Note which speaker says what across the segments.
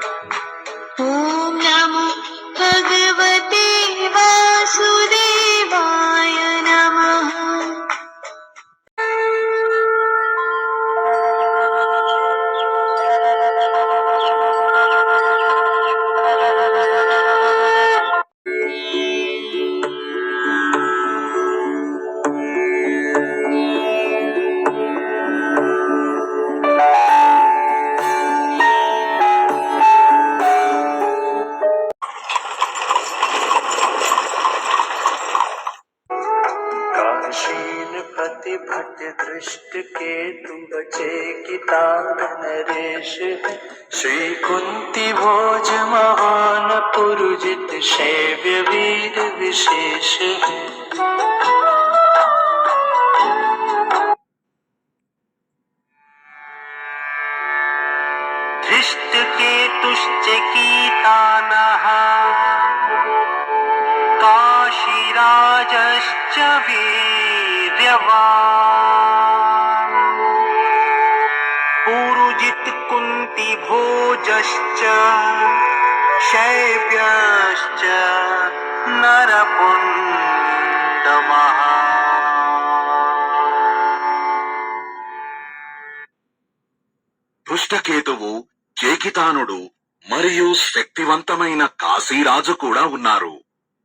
Speaker 1: ॐ नमो भगवते वासुदेवाय नमः।
Speaker 2: भट दृष्ट के तुम बचे किताब नरेश है। श्री कुंती भोज महान पुरुजित शैव्य वीर विशेष है। धृष्ट के तुश्च कीतानः काशीराजश्च वीर्यवान् पुरुजित कुंती भोजश्च शैव्यश्च नरपुण्डमः।
Speaker 3: దుష్టకేతువు, చేకితానుడు మరియు శక్తివంతమైన కాశీరాజు కూడా ఉన్నారు.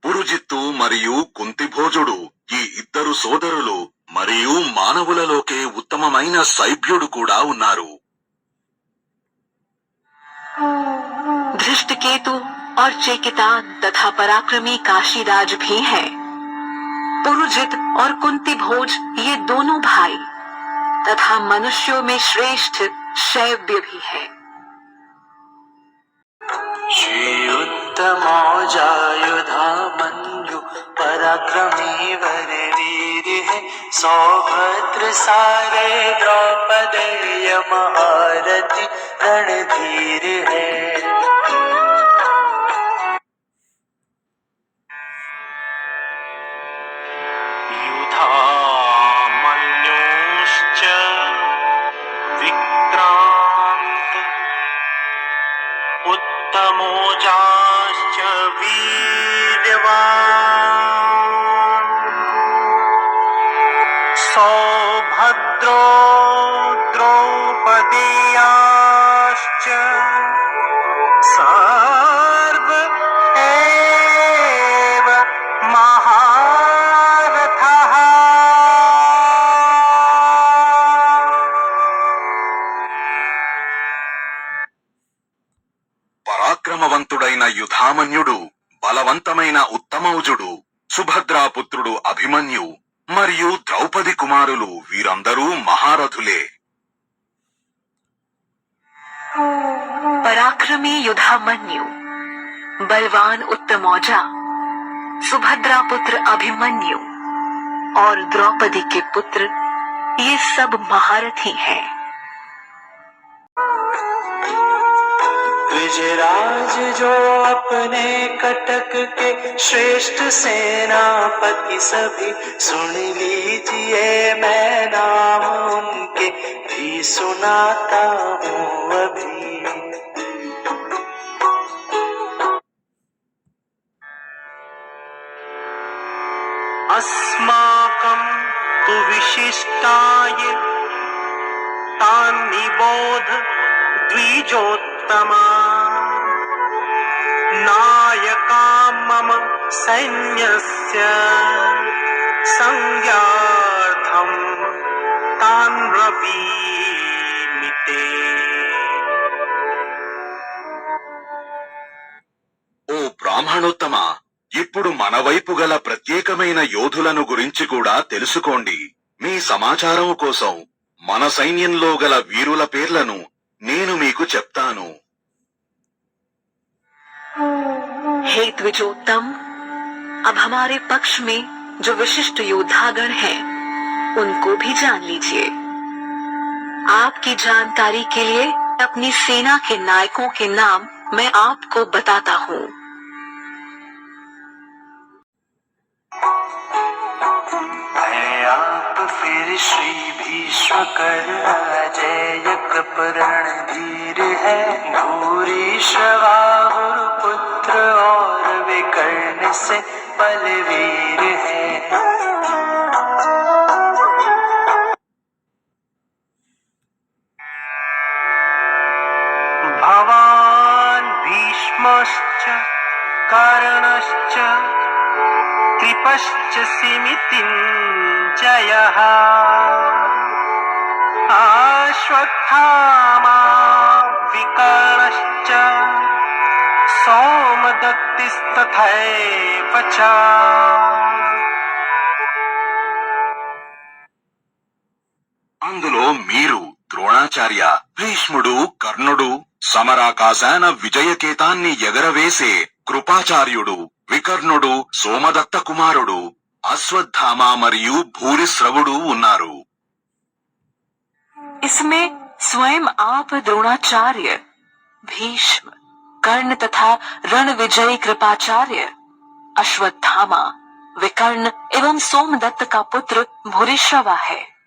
Speaker 3: పురుజిత్తు మరియు కుంతిభోజుడు ఈ ఇద్దరు సోదరులు మరియు మానవులలోకే ఉత్తమమైన సైభ్యుడు కూడా ఉన్నారు.
Speaker 4: धृष्टकेतु और चेकितान तथा पराक्रमी काशीराज भी हैं। पुरुजित और कुंती भोज ये दोनों भाई तथा मनुष्यों में श्रेष्ठ शैव्य भी है।
Speaker 2: श्री उत्तमौजायुधामन्यु पराक्रमी वर वीर है। सौभद्र सारे द्रौपदेय महारथी रणधीर है। युधामन्युश्च विक्रांत उत्तमोजाश्च वीर्यवान् सौभद्रो द्रौपदेयाश्च सर्व एव महारथः।
Speaker 3: పరాక్రమవంతుడైన యుధామన్యుడు, బలవంతమైన ఉత్తమౌజుడు, సుభద్రాపుత్రుడు అభిమన్యు మరియు ద్రౌపది కుమారులు వీరందరూ మహారథులే.
Speaker 4: पराक्रमी युधामन्यु, बलवान उत्तमौजा, सुभद्रा पुत्र अभिमन्यु और द्रौपदी के पुत्र ये सब महारथी हैं।
Speaker 2: विजयराज जो अपने कटक के श्रेष्ठ सेनापति सभी सुन लीजिए मैं नाम उनके भी सुनाता हूँ अभी। अस्माकं तु विशिष्टाय तान् निबोध द्विजोत्तमा नायका मम सैन्यस्य संज्ञार्थं तान् ब्रवीमि ते।
Speaker 3: ఓ బ్రాహ్మణోత్తమ, ఇప్పుడు మన వైపు గల ప్రత్యేకమైన యోధులను గురించి కూడా తెలుసుకోండి. మీ సమాచారం కోసం మన సైన్యంలో గల వీరుల పేర్లను నేను మీకు చెప్తాను.
Speaker 4: हे द्विजोत्तम, अब हमारे पक्ष में जो विशिष्ट योद्धागण हैं, उनको भी जान लीजिए। आपकी जानकारी के लिए अपनी सेना के नायकों के नाम मैं आपको बताता हूँ।
Speaker 2: आप फिर श्री भीष्मकर अजेय कृप रणधीर है। भूरि श्रव सबसे बलवीर है। भवान् भीष्मश्च कर्णश्च कृपश्च सिमितिञ्जयः अश्वत्थामा विकर्णश्च सोमदत्तिस्तथैव च।
Speaker 3: అందులో మీరు ద్రోణాచార్య, భీష్ముడు, కర్ణుడు, సమరాకాశాన విజయకేతాన్ని ఎగరవేసే కృపాచార్యుడు, వికర్ణుడు, సోమదత్త కుమారుడు, అశ్వత్థామ మరియు భూరిశ్రవుడు ఉన్నారు.
Speaker 4: इसमें स्वयं आप द्रोणाचार्य, भीष्म, कर्ण तथा रण विजयी कृपाचार्य, अश्वत्थामा, विकर्ण एवं सोमदत्त का पुत्र भूरिश्रवा है।